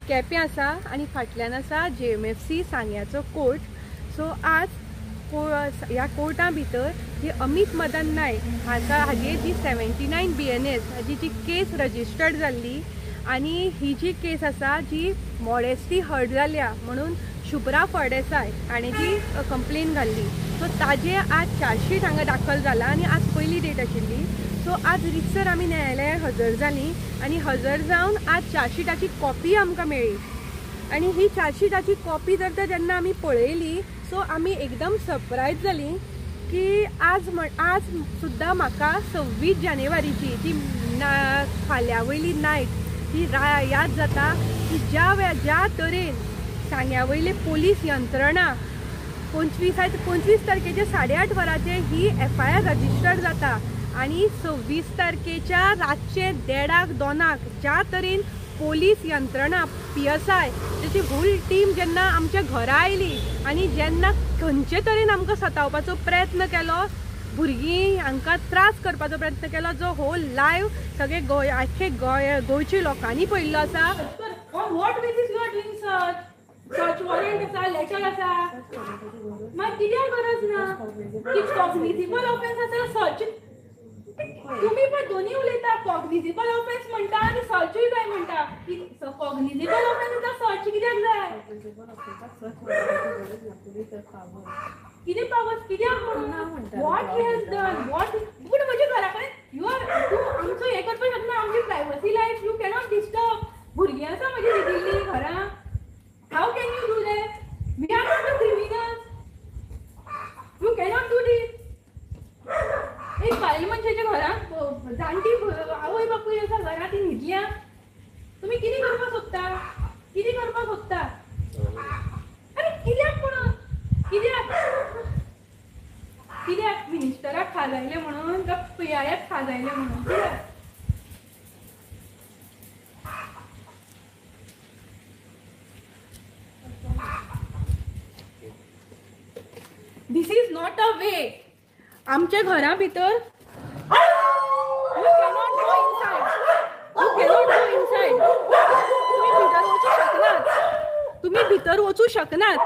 केपें आसा आनी फाटल्यान आसा JMFC सांग्याचो कोर्ट. सो आज ह्या कोर्टा भितर जी अमित मदन नायक हाजी जी 79 BNS हाजी जी केस रजिस्टर्ड जाल्ली आनी ही जी केस आसा जी मॉडेस्टी हर्ट जाल्या म्हणून शुभ्रा फळदेसाय हाणें जी कंप्लेन घाल्ली. सो ताजे आज चार्जशीट हांगा दाखल जाला आनी आज पयली डेट आशिल्ली. सो आज रितसर आमी न्यायालयात हजर जालीं आनी हजर जावन आज चार्जशीटाची कॉपी आमकां मेळ्ळी. आनी ही चार्जशीटाची कॉपी जर जेन्ना आमी पळयली सो आमी एकदम सरप्रायज जालीं की आज सुद्दां म्हाका 26 जानेवारीची ती फाल्यां वयली नायट ही याद जाता की ज्या तरेन सांग्या वयले पोलीस यंत्रणा 25 तारखेच्या 8:30 वरांचेर ही FIR रजिस्टर्ड जाता आनी 26 तारखेच्या रातचे 1:30-2 ज्या तरेन पोलीस यंत्रणा PSI त्याची होल टीम जेन्ना आमच्या घरा आयली आनी जेन्ना खंयचे तरेन आमकां सतावपाचो प्रयत्न केलो, भुरगीं हांकां त्रास करपाचो प्रयत्न केलो, जो होल लायव्ह सगळे आख्खे गोंयच्या लोकांनी पळयल्लो आसा. What basis you are doing search? Search warrant आसा, लेटर आसा, मागीर कित्याक गरज ना? कितें कॉग्निजिबल ऑफेन्स आसा सर्च. तुम्ही पण दोन्ही उलयता, कॉग्निजिबल ऑफेन्स म्हणटा आनी सर्चूय काय म्हणटा. कॉग्निजिबल ऑफेन्स सर्च कित्याक जाय? कितें पावर्स कित्याक म्हणून? What he has done? What पूण म्हज्या घरा कडेन तूं आमचो हें करपाक शकना. आमची privacy life you cannot disturb. भुरगीं आसा म्हजी दिल्ली घरा. How can you do that? We are not the criminals. You cannot do this. एक बायल मनशाच्या घरांत जाणटी आवय बापूय आसा घरा ती न्हिदल्या. तुमी कितें करपाक सोदता? कितें करपाक सोदता? अरे कित्याक म्हणून? कित्याक मिनिस्टराक खाजायले म्हणून काय PIAक खाजायले म्हणून? कित्याक? This is not a way. आमच्या घरा भितर you cannot go inside. तुम्ही भितर वचू शकनात.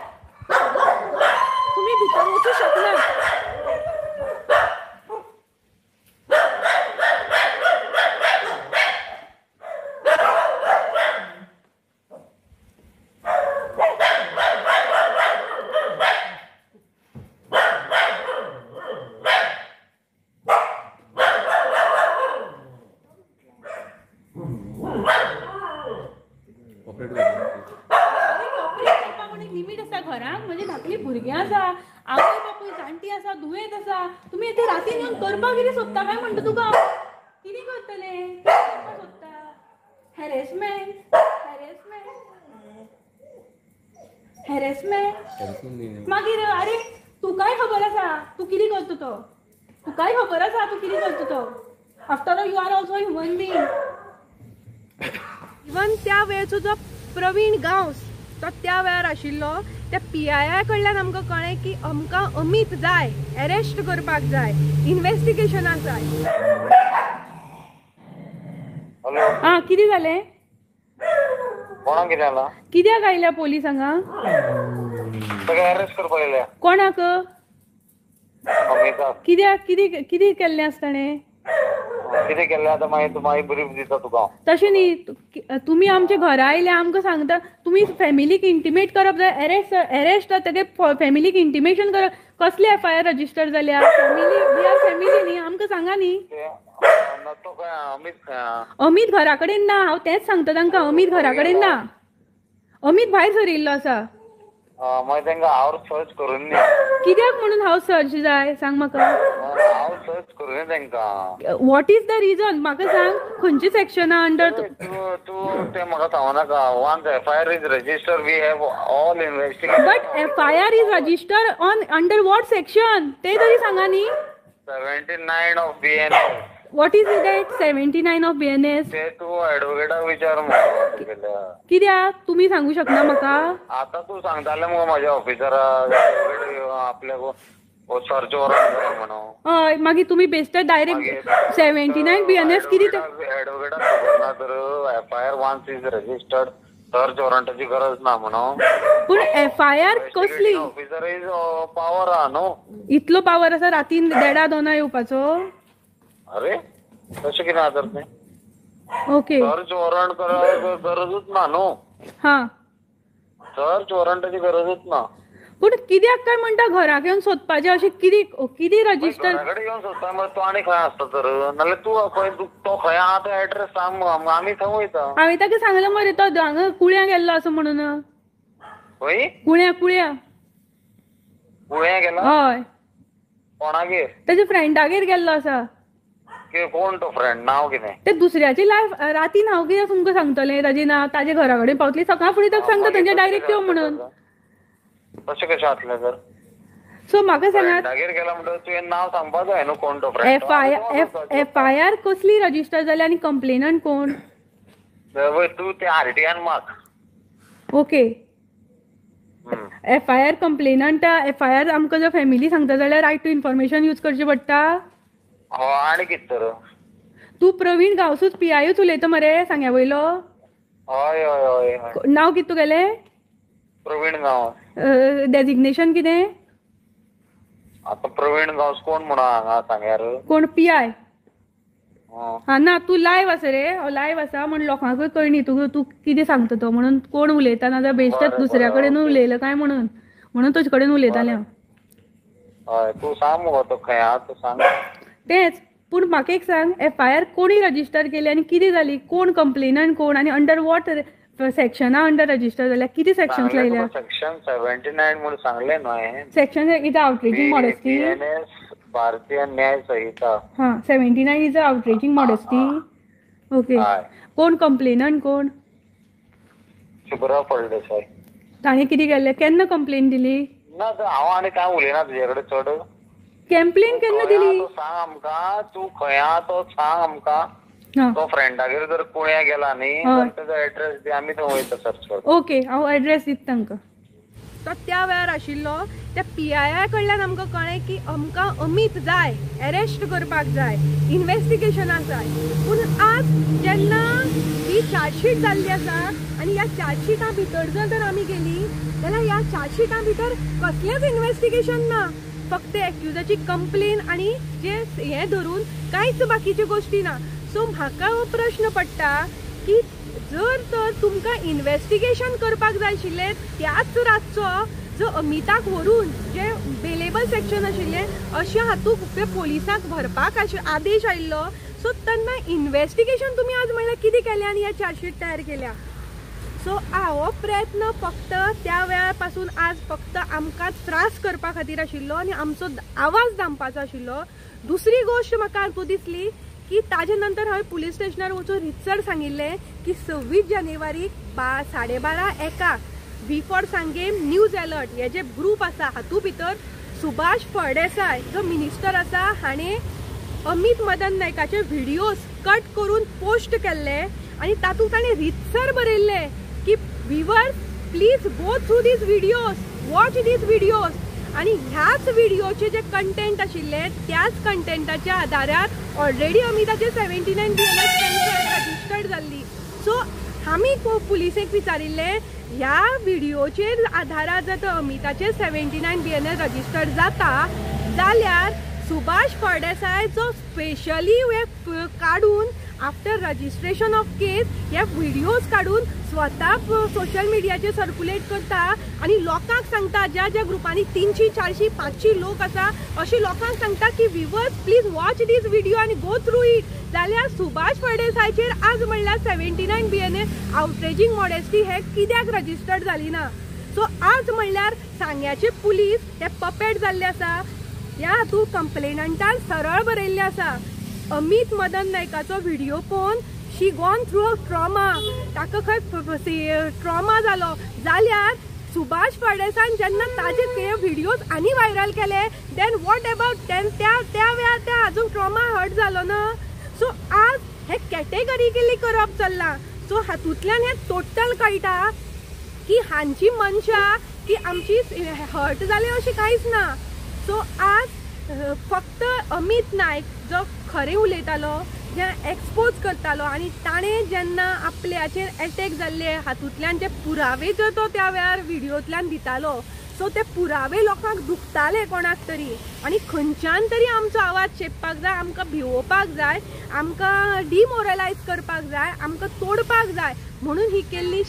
लिमिट आसा घरांत. म्हणजे धाकली भुरगीं आसा, आवय बापूय जाणटी आसा, दुयेंत आसा. तुमी येते रातीन येवन करपाक कितें सोदता काय म्हणटा तुका? कितें करतले? करपाक सोदता हॅरेसमेंट. मागीर अरे तुकाय खबर आसा तूं कितें करता तो. तुकाय खबर आसा तूं कितें करता तो. After all you are also human being. Even त्या वेळेचो जो प्रवीण गांवस तो त्या वेळार आशिल्लो. त्या PIA कडल्यान आमकां कळ्ळें की आमकां अमित जाय, अरेस्ट करपाक जाय, इन्व्हेस्टिगेशनाक जाय. हां कितें जालें? कोणाक कितें जालां? कित्याक आयल्या पोलीस हांगा? अरेस्ट करपाक आयल्या. कोणाक? अमिताक. कित्याक? कितें केल्लें आसता ताणें? कितें केल्लें आतां मागीर ब्रीफ दिता तुका. तशें न्ही. तुमी आमच्या घरा आयल्या आमकां सांगता. तुमी फॅमिलीक इंटिमेट करप जाय. अरेस्ट जातकीर फॅमिलीक इंटिमेशन करप. कसली FIR रजिस्टर जाल्या? फॅमिली न्ही. आमकां सांगा न्ही. अमित घरा कडेन ना. हांव तेंच सांगता तांकां. अमित घरा कडेन ना. अमित भायर सरिल्लो आसा. मागीर तांकां हांव सर्च करून न्ही. कित्याक म्हणून हांव सर्च जाय सांग म्हाका. हांव सर्च करून तांकां. वॉट इज द रिजन म्हाका सांग. खंयच्या सेक्शना अंडर? तूं तें म्हाका सांगू नाका. Once FIR is registered we have all investigation. But FIR is registered on under what section ते तरी सांगा न्ही. 79 of BNS. What is it? 79 of BNS. ते तू ॲडव्होकेटाक विचार मगो. कित्याक तुम्ही सांगू शकना म्हाका? आता तू सांगताले मगो माझ्या ऑफिसराक आपल्याक सर्च वॉरंट जाय म्हणून. हय मागीर तुम्ही बेस्टर डायरेक्ट 79 BNS कितें ॲडव्होकेटाक खबर ना तर FIR once is registered search वॉरंटाची गरज ना म्हणून. पूण FIR कसली? ऑफिसर इज पावर आहा न्हू. इतलो पावर आसा रातीन 1:30-2 येवपाचो? अरे तशें कितें आहा तर तें. ओके. सर्च वॉरंट करप गरजूच ना न्हू. हां. सर्च वॉरंटाची गरजूच ना. पूण कित्याक काय म्हणटा घराक येवन सोदपाचें अशें कितें रजिस्टर? घराकडे येवन सोदता मरे तूं आनी खंय आसता तर नाल्यार तूं खंय तो खंय आहा तो एड्रेस सांग आमी थंय वयता. हांवें ताका सांगलें मरे तो हांगा कुळ्या गेल्लो असो म्हणून. खंय? कुळ्या कुळ्या गेला? हय. कोणागेर? ताच्या फ्रेंडागेर गेल्लो आसा. कोण तो फ्रेंड? नांव कितें? ते दुसऱ्याची लायफ रातीन हांव कितें तुमकां सांगतलें ताजें नांव ताजे घरा कडेन पावतली सकाळ फुडें ताका सांगता थंयचे डायरेक्ट यो म्हणून. तशें कशें जातलें तर? सो म्हाका सांगात फ्रेंडागेर गेला म्हणटकीर तुवें नांव सांगपाक जाय न्हू कोण तो फ्रेंड. FIR कसली रजिस्टर जाल्या आनी कंप्लेनंट कोण? तूं ते RTN माग. ओके. FIR कंप्लेनंट FIR आमकां जर फॅमिली सांगता जाल्यार रायट टू इन्फॉर्मेशन यूज करचें पडटा. आनी कितें तर? तूं प्रवीण गांवसूच PIयूच उलयता मरे सांग्या वयलो? हय हय हय हय. नांव कितें तुगेलें? प्रवीण गांव. डेजिग्नेशन कितें? आतां प्रवीण गांवस कोण म्हणून हांगा सांग्यार? कोण PI? हां ना तूं लायव्ह आसा रे लायव्ह आसा म्हण लोकांकूय कळनी तूं कितें सांगता तो म्हणून कोण उलयता नाजाल्यार बेश्टेच दुसऱ्या कडेन उलयलं काय म्हणून तुजे कडेन उलयतालें हांव. हय तूं सांग मुगो तो खंय आहा तो सांग. तेंच पूण म्हाका एक सांग FIR कोणी रजिस्टर केली आनी कितें जाली कोण कंप्लेनंट कोण आनी अंडर वॉट सेक्शना अंडर रजिस्टर जाल्या कितें सेक्शन्स लायल्या? सेक्शन 79 म्हणून सांगलें न्हू हांवें. Section is outraging modesty. भारतीय न्याय संहिता. हां 79 इज आउटरेजिंग मॉडेस्टी. ओके. कोण कंप्लेनंट कोण? शुभ्रा फळदेसाय. ताणें कितें केलें केन्ना कंप्लेन दिली? ना हांव आनी कांय उलयना तुजे कडेन चड. कंप्लेन केन्ना दिली? सांग आमकां तूं खंय आहा तो सांग आमकां. तो फ्रेंडागेर जर कुळ्या गेला न्ही ताजो एड्रेस दी आमी थंय वयता सर्च करपाक. ओके हांव एड्रेस दिता तांकां. तो त्या वेळार आशिल्लो त्या PI कडल्यान आमकां कळ्ळें की आमकां अमीत जाय अरेस्ट करपाक जाय इन्व्हेस्टिगेशनाक जाय. पूण आज जेन्ना ही चार्जशीट जाल्ली आसा आनी ह्या चार्जशिटा भितर जर आमी गेली जाल्यार ह्या चार्जशिटा भितर कसलेंच इन्व्हेस्टिगेशन ना. फक्त एक्युजाची कंप्लेन आनी जे हे धरून कांयच बाकीच्यो गोश्टी ना. सो म्हाका हो प्रश्न पडटा की जर तर तुमकां इन्व्हेस्टिगेशन करपाक जाय आशिल्लें त्याच रातचो जो अमिताक व्हरून जे बेलेबल सेक्शन आशिल्लें अशें हातूंत ते पोलिसांक व्हरपाक आदेश आयिल्लो. सो तेन्ना इन्व्हेस्टिगेशन तुमी आज म्हणल्यार कितें केलें आनी ह्या चार्जशीट तयार केल्या. सो हो प्रयत्न फक्त त्या वेळा पासून आज फक्त आमकां त्रास करपा खातीर आशिल्लो आनी आमचो आवाज दामपाचो आशिल्लो. दुसरी गोश्ट म्हाका हातूंत दिसली की ताजे नंतर हांवें पुलीस स्टेशनार वचून रितसर सांगिल्लें की 26 जानेवारीक 12:30 बिफोर सांगेम न्यूज अलर्ट हे जे ग्रुप आसा हातूंत भितर सुभाष फळदेसाय जो मिनिस्टर आसा हाणें अमित मदन नायकाचे व्हिडियोज कट करून पोस्ट केल्ले आनी तातूंत ताणें रितसर बरयल्लें की viewers please go through these videos watch these videos. आणि ह्याच व्हिडिओचे जे कंटेंट आशिल्ले त्याच कंटेंटाच्या आधारार ऑलरेडी अमिताचे 79 BNS रजिस्टर्ड जाल्ली. सो आमी पुलिसेक विचारिल्ले ह्या व्हिडिओचेर आधारार जर अमिताचे 79 BNS रजिस्टर्ड जाता जाल्यार सुभाष फळदेसायचो स्पेशली काडून आफ्टर रजिस्ट्रेशन ऑफ केस हे व्हिडिओज काडून स्वता सोशल मिडियाचेर सर्क्युलेट करता आनी लोकांक सांगता ज्या ज्या ग्रुपांनी 300, 400, 500 लोक आसा अशें लोकांक सांगता की viewers please watch these video आनी गो थ्रू इट. जाल्यार सुभाष फळदेसायचेर आज म्हणल्यार 79 BNS आउटरेजिंग मॉडेस्टी हे कित्याक रजिस्टर्ड जाली ना. सो आज म्हणल्यार सांग्याचे पुलीस हे पपेट जाल्ले आसा. ह्या हातूंत कंप्लेनंटान सरळ बरयल्लें आसा अमित मदन नायकाचो व्हिडिओ पळोवन शी गॉन थ्रू अ ट्रॉमा ताका खंय ट्रॉमा जालो. जाल्यार सुभाष फळदेसायन जेन्ना ताजे ते व्हिडिओज आनी व्हायरल केले देन वॉट अबाउट त्या वेळार त्या अजून ट्रॉमा हर्ट जालो ना. सो आज हे कॅटेगरिकली करप चल्लां. सो हातूंतल्यान हे टोटल कळटा की हांची मनशां की आमची हर्ट जाले अशें कांयच ना. सो आज फक्त अमित नायक जो खरें उलयतालो ताजें एक्सपोज करतालो आनी ताणें जेन्ना आपल्याचेर अटॅक जाल्ले हातूंतल्यान जे पुरावे जर तो त्या वेळार व्हिडिओंतल्यान दितालो सो ते पुरावे लोकांक दुखताले कोणाक तरी आनी खंयच्यान तरी आमचो आवाज चेपपाक जाय, आमकां भिवोवपाक जाय, आमकां डिमोरलायज करपाक जाय, आमकां तोडपाक जाय म्हणून ही केल्ली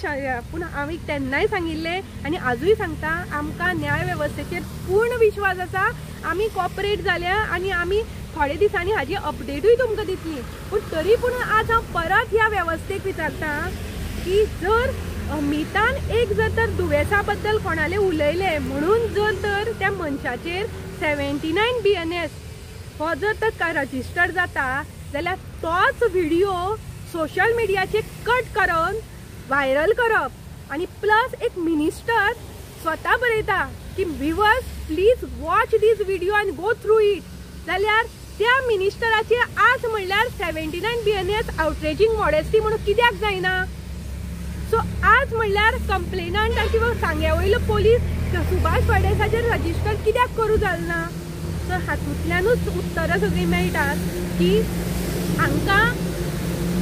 पूण हांवें तेन्नाय सांगिल्लें आनी आजूय सांगता आमकां न्याय वेवस्थेचेर पूर्ण विश्वास आसा. आमी कॉपरेट जाल्या आनी आमी थोडे दिसांनी हाजी अपडेटूय तुमकां दितली. पूण तरी पूण आज हांव परत ह्या वेवस्थेक विचारता की जर अमितान एक जर तर दुयेंसा बद्दल कोणाले उलयले म्हणून जर तर त्या मनशाचेर 79 BNS हो जर तर रजिस्टर जाता जाल्यार तोच व्हिडिओ सोशल मिडियाचेर कट करून व्हायरल करप आनी प्लस एक मिनिस्टर स्वता बरयता की viewers please watch this video and go through it, जाल्यार त्या मिनिस्टराची आज म्हणल्यार 79 BNS आउटरेजिंग मॉडेस्टी म्हणून कित्याक जायना. सो आज म्हणल्यार कंप्लेनंट किंवा सांग्या वयलो पोलीस सुभाष फळदेसाचेर रजिस्टर कित्याक करूं जालना. सो हातूंतल्यानूच उत्तरां सगळीं मेळटात की हांकां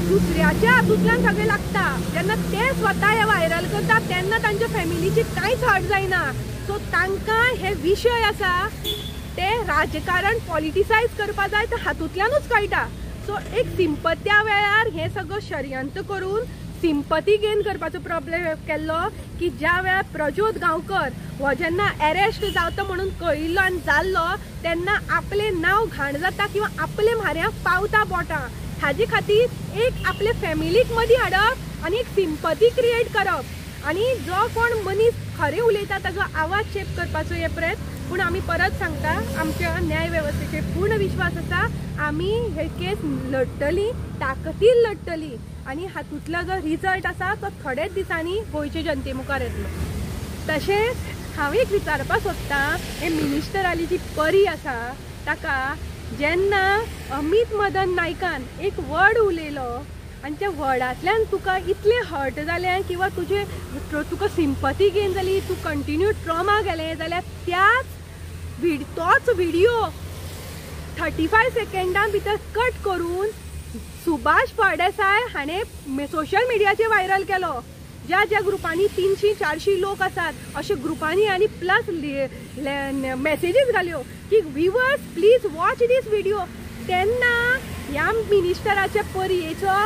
दुसऱ्याच्या हातूंतल्यान सगळें लागता. जेन्ना ते स्वता हे व्हायरल करता तेन्ना तांच्या फॅमिलीची कांयच हर्ट जायना. सो तांकां हे विशय आसा ते राजकारण पॉलिटिसायज करपा जाय ते हातूंतल्यानूच कळटा. सो एक सिंपत्या वेळार हे सगळं षडयंत्र करून सिंपती गेन करपाचो प्रॉब्लेम केल्लो की ज्या वेळार प्रज्योत गांवकर हो जेन्ना अरेस्ट जावता म्हणून कळिल्लो आनी जाल्लो तेन्ना आपले नांव घाण जाता किंवा आपले म्हाऱ्यांक पावता बोटां हाजे खातीर एक आपले फॅमिलीक मदीं हाडप आनी एक सिंपती क्रिएट करप आनी जो कोण मनीस खरें उलयता ताजो आवाज शेप करपाचो हे प्रयत्न. पूण आमी परत सांगता आमच्या न्याय वेवस्थेचेर पूर्ण विश्वास आसा. आमी हे केस लढटली, ताकतीन लढटली आनी हातूंतलो जो रिजल्ट आसा तो थोडेच दिसांनी गोंयचे जनते मुखार येतलो. तशेंच हांव एक विचारपाक सोदतां हे मिनिस्टराली जी परी आसा ताका जेन्ना अमित मदन नायकान एक वर्ड उलयलो आनी त्या वर्डांतल्यान तुका इतलें हर्ट जालें किंवा तुका सिंपती गेन जाली, तूं कंटिन्यू ट्रॉमा गेलें जाल्यार तोच व्हिडिओ 35 सेकंडां भितर कट करून सुभाष फळदेसाय हाणें सोशल मिडियाचेर व्हायरल केलो. ज्या ज्या ग्रुपांनी 300-400 लोक आसात अशा ग्रुपांनी आनी प्लस मेसेजीस घाल्यो की viewers please watch this video. तेन्ना ह्या मिनिस्टराच्या परयेचो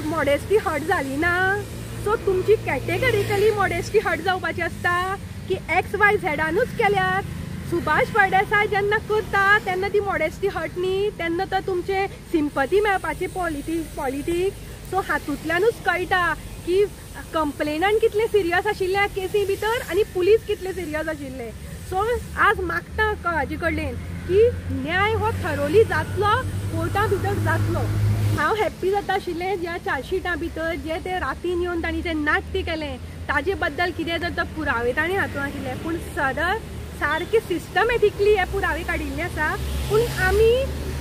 मॉडेस्टी हर्ट जाली ना. सो तुमची कॅटेगरिकली मॉडेस्टी हर्ट जावपाची आसता की XYZनूच केल्यार सुभाष फळदेसाय जेन्ना करता तेन्ना ती मॉडेस्टी हर्ट न्ही, तेन्ना तर तुमचे सिंपती मेळपाची पॉलिटिक्स. सो हातूंतल्यानूच कळटा की कंप्लेनंट कितले सिरियस आशिल्ले केसी भितर आनी पुलीस कितले सिरियस आशिल्ले. सो आज मागता हाजे कडल्यान की न्याय हो थरोली जातलो, कोर्टा भितर जातलो. हांव हॅप्पी जाता आशिल्लें ज्या चार्जशिटा भितर जे ते रातीन येवन तांणी जें नाट्य केलें ताजे बद्दल कितें जर तर पुरावे ताणें हातूंत आशिल्ले पूण सरळ सारके सिस्टमॅटिकली हे पुरावे काडिल्ले आसा. पूण आमी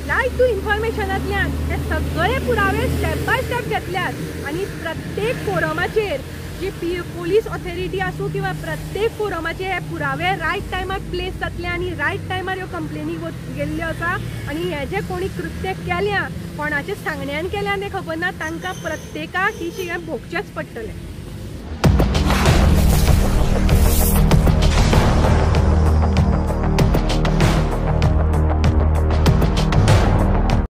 रायट टू इन्फॉर्मेशनांतल्यान हे सगळे पुरावे स्टेप बाय स्टेप घेतल्यात आनी प्रत्येक फोरमाचेर जी पोलीस ऑथॉरिटी आसूं किंवा प्रत्येक फोरमाचेर हे पुरावे रायट टायमार प्लेस जातले आनी रायट टायमार ह्यो कंप्लेनी गेल्ल्यो आसा. आनी हे जे कोणी कृत्य केल्या कोणाचे सांगण्यान केल्या तें खबर ना तांकां प्रत्येकाक ही शिक्षा भोगचेच पडटलें.